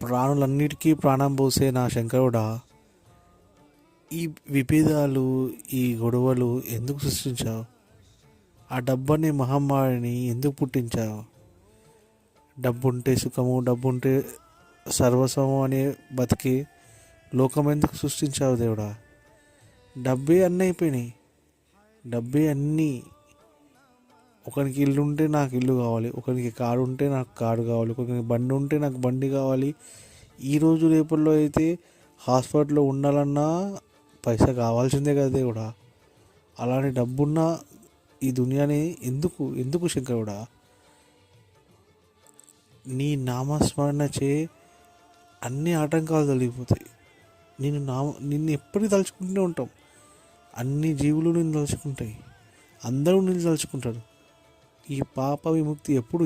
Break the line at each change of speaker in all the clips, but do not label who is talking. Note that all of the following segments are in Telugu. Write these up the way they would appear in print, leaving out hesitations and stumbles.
ప్రాణులన్నిటికీ ప్రాణం పోసే నా శంకరుడా, ఈ విభేదాలు, ఈ గొడవలు ఎందుకు సృష్టించావు? ఆ డబ్బనే మహమ్మారిని ఎందుకు పుట్టించావు? డబ్బుంటే సుఖము, డబ్బుంటే సర్వస్వము అనే బతికి లోకం ఎందుకు సృష్టించావు దేవుడా? డబ్బే అన్నీ అయిపోయినాయి. డబ్బే అన్నీ. ఒకరికి ఇల్లు ఉంటే నాకు ఇల్లు కావాలి, ఒకరికి కారు ఉంటే నాకు కారు కావాలి, ఒకరికి బండి ఉంటే నాకు బండి కావాలి. ఈరోజు రేపల్లో అయితే హాస్పిటల్లో ఉండాలన్నా పైసా కావాల్సిందే కదా దేవుడా. అలాంటి డబ్బున్న ఈ దునియాని ఎందుకు ఎందుకు శంకరుడా? నీ నామస్మరణ చే అన్ని ఆటంకాలు తొలగిపోతాయి. నిన్ను ఎప్పటికీ తలుచుకుంటూనే ఉంటాం. అన్ని జీవులు నిన్ను తలుచుకుంటాయి. అందరూ నిన్ను తలుచుకుంటారు. ఈ పాప విముక్తి ఎప్పుడు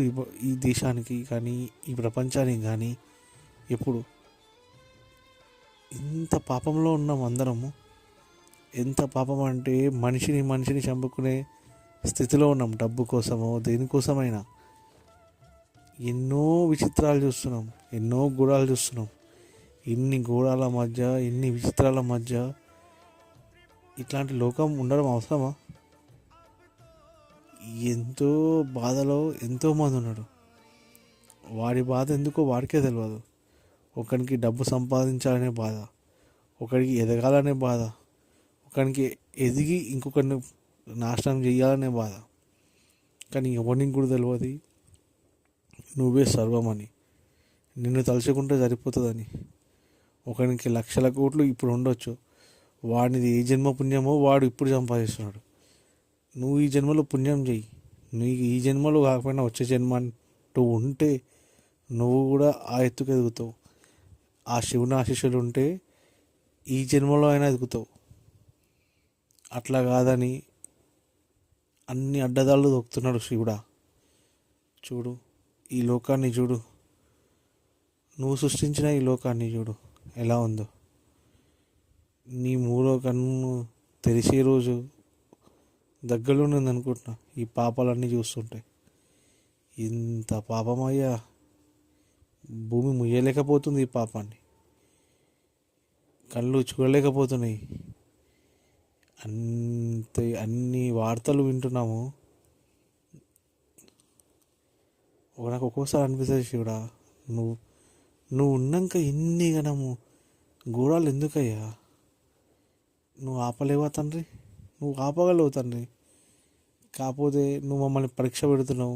ఈ దేశానికి కానీ ఈ ప్రపంచానికి కానీ ఎప్పుడు? ఇంత పాపంలో ఉన్నాం అందరము. ఎంత పాపం అంటే మనిషిని చంపుకునే స్థితిలో ఉన్నాం. డబ్బు కోసమో దేనికోసమైనా ఎన్నో విచిత్రాలు చూస్తున్నాం, ఎన్నో గూడాలు చూస్తున్నాం. ఇన్ని గూడాల మధ్య, ఇన్ని విచిత్రాల మధ్య ఇట్లాంటి లోకం ఉండడం అవసరమా? ఎంతో బాధలో ఎంతోమంది ఉన్నాడు. వాడి బాధ ఎందుకో వాడికే తెలియదు. ఒకరికి డబ్బు సంపాదించాలనే బాధ, ఒకరికి ఎదగాలనే బాధ, ఒకరికి ఎదిగి ఇంకొకరిని నాశనం చేయాలనే బాధ. కానీ ఎవరికి కూడా తెలియదు నువ్వే సర్వమని, నిన్ను తలుచుకుంటే సరిపోతుందని. ఒకరికి లక్షల కోట్లు ఇప్పుడు ఉండొచ్చు, వాడిది ఏ జన్మ పుణ్యమో వాడు ఇప్పుడు సంపాదిస్తున్నాడు. నువ్వు ఈ జన్మలో పుణ్యం చెయ్యి. నీకు ఈ జన్మలో కాకపోయినా వచ్చే జన్మ అంటూ ఉంటే నువ్వు కూడా ఆ ఎత్తుకు ఎదుగుతావు. ఆ శివుని ఆశీస్సులు ఉంటే ఈ జన్మలో అయినా ఎదుగుతావు. అట్లా కాదని అన్ని అడ్డదాళ్ళు దొక్కుతున్నాడు శివుడా. చూడు ఈ లోకాన్ని చూడు, నువ్వు సృష్టించిన ఈ లోకాన్ని చూడు ఎలా ఉందో. నీ మూడో కన్ను తెరిసే రోజు దగ్గరలోనే ఉంది అనుకుంటున్నా ఈ పాపాలన్నీ చూస్తుంటే. ఇంత పాపమయ్యా, భూమి ముయ్యలేకపోతుంది ఈ పాపాన్ని, కళ్ళు చూడలేకపోతున్నాయి. అన్ని వార్తలు వింటున్నాము. నాకు ఒక్కోసారి అనిపిస్తుంది శివుడా, నువ్వు నువ్వు ఉన్నాక ఇన్ని గణము గూడాలు ఎందుకయ్యా? నువ్వు ఆపలేవా తండ్రి? నువ్వు ఆపగలవు తండ్రి. కాకపోతే నువ్వు మమ్మల్ని పరీక్ష పెడుతున్నావు.